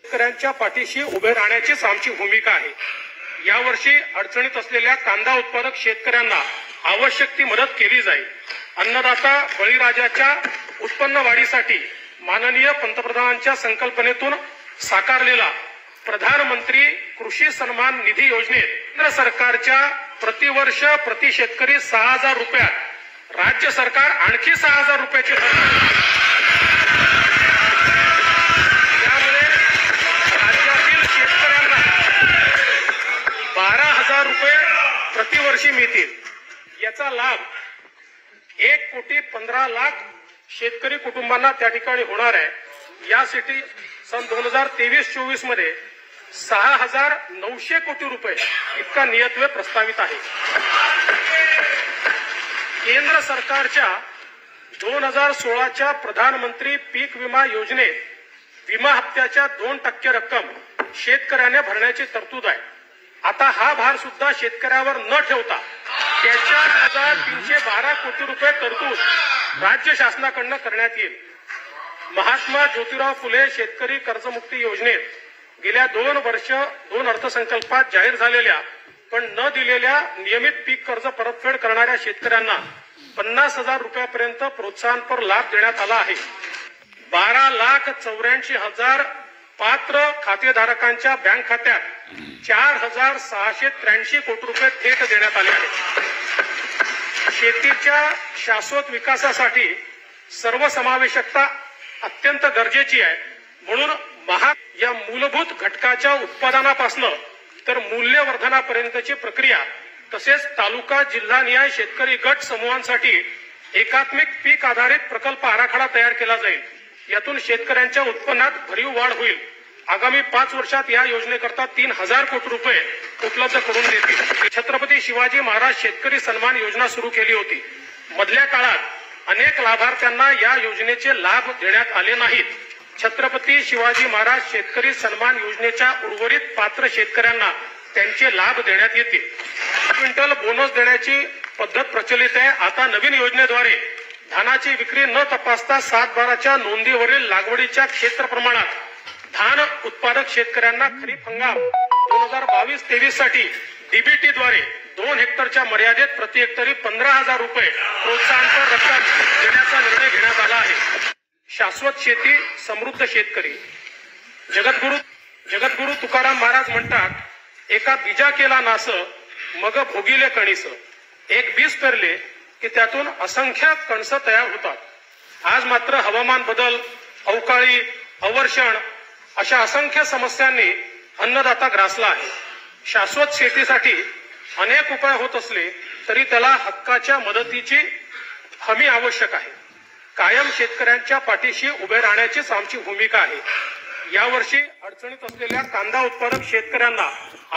शेतकऱ्यांच्या पाठीशी उभे राहण्याचीच आमची भूमिका आहे। यावर्षी अडचणीत असलेल्या कांदा उत्पादक शेतकऱ्यांना आवश्यक ती मदत केली जाईल। अन्नदाता बळीराजाच्या उत्पन्न वाढीसाठी माननीय पंतप्रधानांच्या संकल्पनेतून साकारलेला प्रधानमंत्री कृषी सन्मान निधी योजनेत केंद्र सरकारच्या प्रतिवर्ष प्रति शेतकरी 6,000 रुपयात राज्य सरकार आणखी 6,000 रुपयाची भर त्यामुळे राज्यातील शेतकऱ्यांना 12,000 रुपये प्रतिवर्षी मिळतील। याचा लाभ 1,15,00,000 शेतकरी कुटुंबांना त्या ठिकाणी होणार आहे। यासाठी सन 2023-24 मध्ये 6,900 कोटी रुपये इतका नियतव्यय प्रस्तावित आहे। केंद्र सरकारच्या 2016च्या प्रधानमंत्री पीक विमा योजनेत विमा हप्त्याच्या 2% रक्कम शेतकऱ्याने भरण्याची तरतूद आहे। आता हा भार सुद्धा शेतकऱ्यावर न ठेवता 4,312 कोटी रुपये तरतूद राज्य शासनाकडून करण्यात येईल। महात्मा ज्योतिराव फुले शेतकरी कर्जमुक्ती योजनेत गेल्या 2 वर्ष 2 अर्थसंकल्पात जाहीर झालेल्या पण न दिलेल्या नियमित पीक कर्ज परतफेड करणाऱ्या शेतकऱ्यांना 50,000 रुपयापर्यंत प्रोत्साहनपर लाभ देण्यात आला आहे। 12,84,000 पात्र खातेधारकांच्या बँक खात्यात 4,683 कोटी रुपये थेट देण्यात आले आहेत। शेतीच्या शाश्वत विकासासाठी सर्वसमावेशकता अत्यंत गरजेची आहे। म्हणून या मूलभूत घटकाच्या उत्पादनापासून तर मूल्यवर्धनापर्यंतची प्रक्रिया तसेच तालुका जिल्हानिहाय शेतकरी गट समूहांसाठी एकात्मिक पीक आधारित प्रकल्प आराखडा तयार केला जाईल। यातून शेतकऱ्यांच्या उत्पन्नात भरीव वाढ होईल। आगामी 5 वर्षात या योजनेकरता 3,000 कोटी रुपये उपलब्ध करून देतील। छत्रपती शिवाजी महाराज शेतकरी सन्मान योजना सुरू केली होती। मधल्या काळात अनेक लाभार्थ्यांना या योजनेचे लाभ देण्यात आले नाहीत। छत्रपती शिवाजी महाराज शेतकरी सन्मान योजनेच्या उर्वरित पात्र शेतकऱ्यांना त्यांचे लाभ देण्यात येतील। क्विंटल बोनस देण्याची पद्धत प्रचलित आहे। आता नवीन योजनेद्वारे धानाची विक्री न तपासता 7/12च्या नोंदीवरील लागवडीच्या क्षेत्र प्रमाणात धान उत्पादक शेतकऱ्यांना खरीप हंगाम 2022-23 साठी डीबीटीद्वारे 2 हेक्टरच्या मर्यादेत प्रति हेक्टरी 15,000 रुपये प्रोत्साहनपर रक्कम देण्याचा निर्णय घेण्यात आला आहे। शाश्वत शेती समृद्ध शेतकरी। जगद्गुरु तुकाराम महाराज म्हणतात, एका बीजा केला नास मग भोगिले कणीस। एक बीज पेरले की त्यातून असंख्य कणस तयार होतात। आज मात्र हवामान बदल, अवकाळी, अवर्षण अशा असंख्य समस्यांनी अन्नदाता ग्रासला आहे। शाश्वत शेतीसाठी अनेक उपाय होत असले तरी त्याला हक्काच्या मदतीची हमी आवश्यक आहे। कायम शेतकऱ्यांच्या पाठीशी उभे राहण्याचीच आमची भूमिका आहे। यावर्षी अडचणीत असलेल्या कांदा उत्पादक शेतकऱ्यांना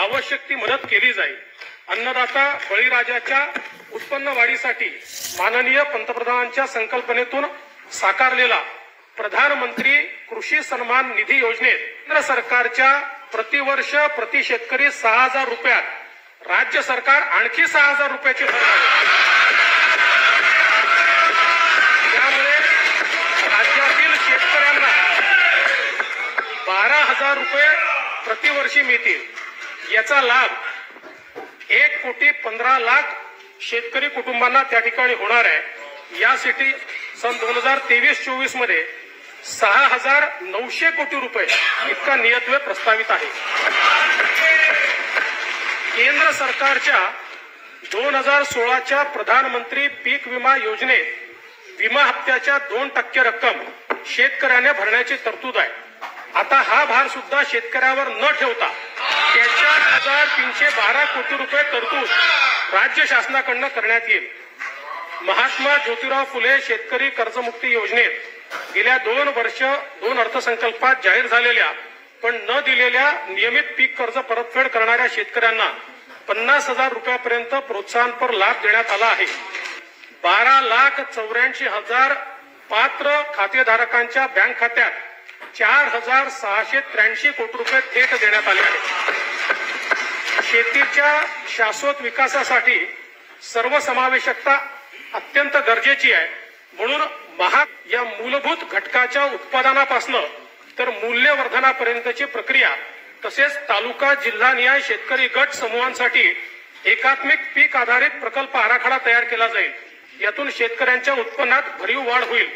आवश्यक ती मदत केली जाईल। अन्नदाता बळीराजाच्या उत्पन्न वाढीसाठी माननीय पंतप्रधानांच्या संकल्पनेतून साकारलेला प्रधानमंत्री कृषी सन्मान निधी योजनेत केंद्र सरकारच्या प्रतिवर्ष प्रति शेतकरी 6,000 रुपयात राज्य सरकार आणखी 6,000 रुपयाची भर त्यामुळे राज्यातील शेतकऱ्यांना 12,000 रुपये प्रतिवर्षी मिळतील। याचा लाभ 1,15,00,000 शेतकरी कुटुंबांना त्या ठिकाणी होणार आहे। यासाठी सन 2023-24 मध्ये 6,900 कोटी रुपये इतका नियतव्यय प्रस्तावित आहे। केंद्र सरकारच्या 2016च्या प्रधानमंत्री पीक विमा योजनेत विमा हप्त्याच्या 2% रक्कम शेतकऱ्याने भरण्याची तरतूद आहे। आता हा भार सुद्धा शेतकऱ्यावर न ठेवता 4,312 कोटी रुपये तरतूद राज्य शासनाकडून करण्यात येईल। महात्मा ज्योतिराव फुले शेतकरी कर्जमुक्ती योजनेत गेल्या 2 वर्ष 2 अर्थसंकल्पात जाहीर झालेल्या पण न दिलेल्या नियमित पीक कर्ज परतफेड करणाऱ्या शेतकऱ्यांना 50,000 रुपयापर्यंत प्रोत्साहनपर लाभ देण्यात आला आहे। 12,84,000 पात्र खातेधारकांच्या बँक खात्यात 4,683 कोटी रुपये थेट देण्यात आले आहेत। शेतीच्या शाश्वत विकासासाठी सर्वसमावेशकता अत्यंत गरजेची आहे। म्हणून या मूलभूत घटकाच्या उत्पादनापासून तर मूल्यवर्धनापर्यंतची प्रक्रिया तसेच तालुका जिल्हानिहाय शेतकरी गट समूहांसाठी एकात्मिक पीक आधारित प्रकल्प आराखडा तयार केला जाईल। यातून शेतकऱ्यांच्या उत्पन्नात भरीव वाढ होईल।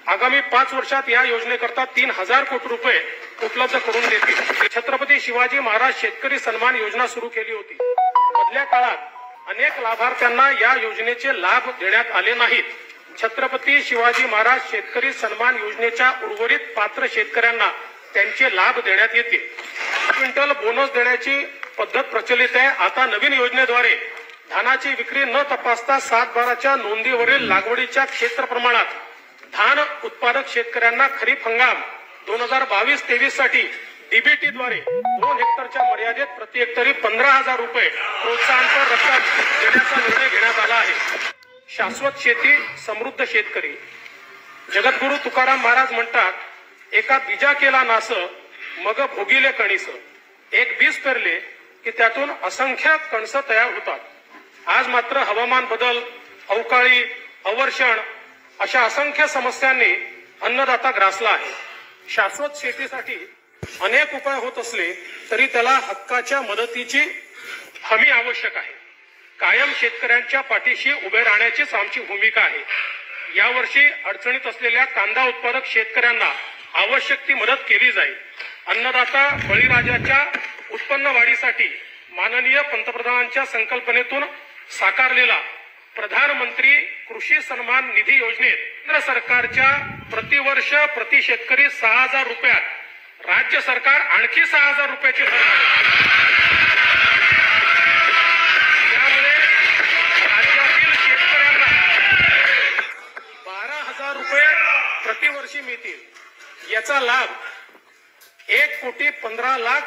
आगामी 5 वर्षात या योजनेकरता 3000 कोटी रुपये उपलब्ध करून देतील। छत्रपती शिवाजी महाराज शेतकरी सन्मान योजना सुरू केली होती। मधल्या काळात अनेक लाभार्थ्यांना या योजनेचे लाभ देण्यात आले नाहीत। छत्रपती शिवाजी महाराज शेतकरी सन्मान योजनेच्या उर्वरित पात्र शेतकऱ्यांना त्यांचे लाभ देण्यात येतील। क्विंटल बोनस देण्याची पद्धत प्रचलित आहे। आता नवीन योजनेद्वारे धानाची विक्री न तपासता 7/12च्या नोंदीवरील लागवडीच्या क्षेत्र प्रमाणात धान उत्पादक शेतकऱ्यांना खरीप हंगाम 2022-23 साठी डीबीटीद्वारे 2 हेक्टरच्या मर्यादेत प्रति हेक्टरी 15,000 रुपये प्रोत्साहनपर रक्कम देण्याचा निर्णय घेण्यात आला आहे। शाश्वत शेती समृद्ध शेतकरी। जगद्गुरु तुकाराम महाराज म्हणतात, एका बीजा केला नास मग भोगिले कणीस। एक बीज पेरले की त्यातून असंख्य कणस तयार होतात। आज मात्र हवामान बदल, अवकाळी, अवर्षण अशा असंख्य समस्यांनी अन्नदाता ग्रासला आहे। शाश्वत शेतीसाठी अनेक उपाय होत असले तरी त्याला हक्काच्या मदतीची हमी आवश्यक आहे। कायम शेतकऱ्यांच्या पाठीशी उभे राहण्याचीच आमची भूमिका आहे। यावर्षी अडचणीत असलेल्या कांदा उत्पादक शेतकऱ्यांना आवश्यक ती मदत केली जाईल। अन्नदाता बळीराजाच्या उत्पन्न वाढीसाठी माननीय पंतप्रधानांच्या संकल्पनेतून साकारलेला प्रधानमंत्री कृषी सन्मान निधी योजनेत केंद्र सरकारच्या प्रतिवर्ष प्रति शेतकरी 6,000 रुपयात राज्य सरकार आणखी 6,000 रुपयाची भर घालेल। त्यामुळे राज्यातील शेतकऱ्यांना 12,000 रुपये प्रतिवर्षी मिळतील। याचा लाभ 1,15,00,000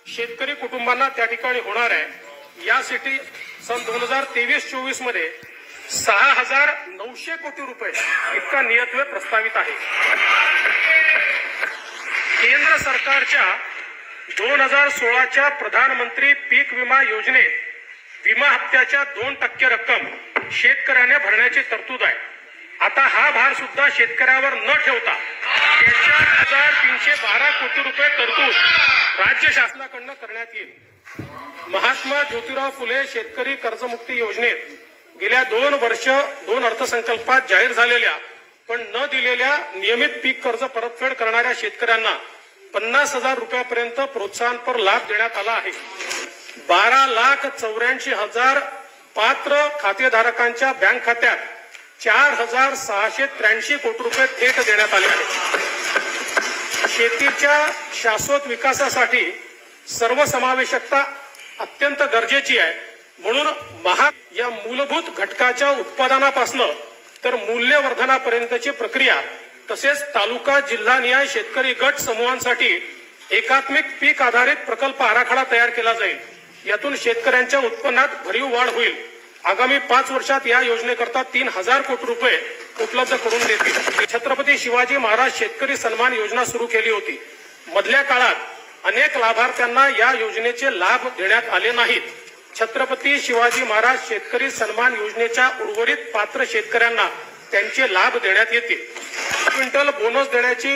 शेतकरी कुटुंबांना त्या ठिकाणी होणार आहे। यासाठी सन 2023-24 मध्ये 6,900 कोटी रुपये इतका नियतव्यय प्रस्तावित आहे। केंद्र सरकारच्या 2016च्या प्रधानमंत्री पीक विमा योजनेत विमा हप्त्याच्या 2% रक्कम शेतकऱ्याने भरण्याची तरतूद आहे। आता हा भार सुद्धा शेतकऱ्यावर न ठेवता 312 कोटी रुपये तरतूद राज्य शासनाकडून करण्यात येईल। महात्मा ज्योतिराव फुले शेतकरी कर्जमुक्ती योजनेत गेल्या 2 वर्ष 2 अर्थसंकल्पात जाहीर झालेल्या पण न दिलेल्या नियमित पीक कर्ज परतफेड करणाऱ्या शेतकऱ्यांना 50,000 रुपयापर्यंत प्रोत्साहनपर लाभ देण्यात आला आहे। 12,84,000 पात्र खातेधारकांच्या बँक खात्यात 4,683 कोटी रुपये थेट देण्यात आले आहेत। शेतीच्या शाश्वत विकासासाठी सर्वसमावेशकता अत्यंत गरजेची आहे। म्हणून या मूलभूत घटकाच्या उत्पादनापासून तर मूल्यवर्धनापर्यंतची प्रक्रिया तसेच तालुका जिल्हानिहाय शेतकरी गट समूहांसाठी एकात्मिक पीक आधारित प्रकल्प आराखडा तयार केला जाईल। यातून शेतकऱ्यांच्या उत्पन्नात भरीव वाढ होईल। आगामी 5 वर्षात या योजनेकरता 3000 कोटी रुपये उपलब्ध करून देतील। छत्रपती शिवाजी महाराज शेतकरी सन्मान योजना सुरू केली होती। मधल्या काळात अनेक लाभार्थ्यांना या योजनेचे लाभ देण्यात आले नाहीत। छत्रपती शिवाजी महाराज शेतकरी सन्मान योजनेच्या उर्वरित पात्र शेतकऱ्यांना त्यांचे लाभ देण्यात येतील। क्विंटल बोनस देण्याची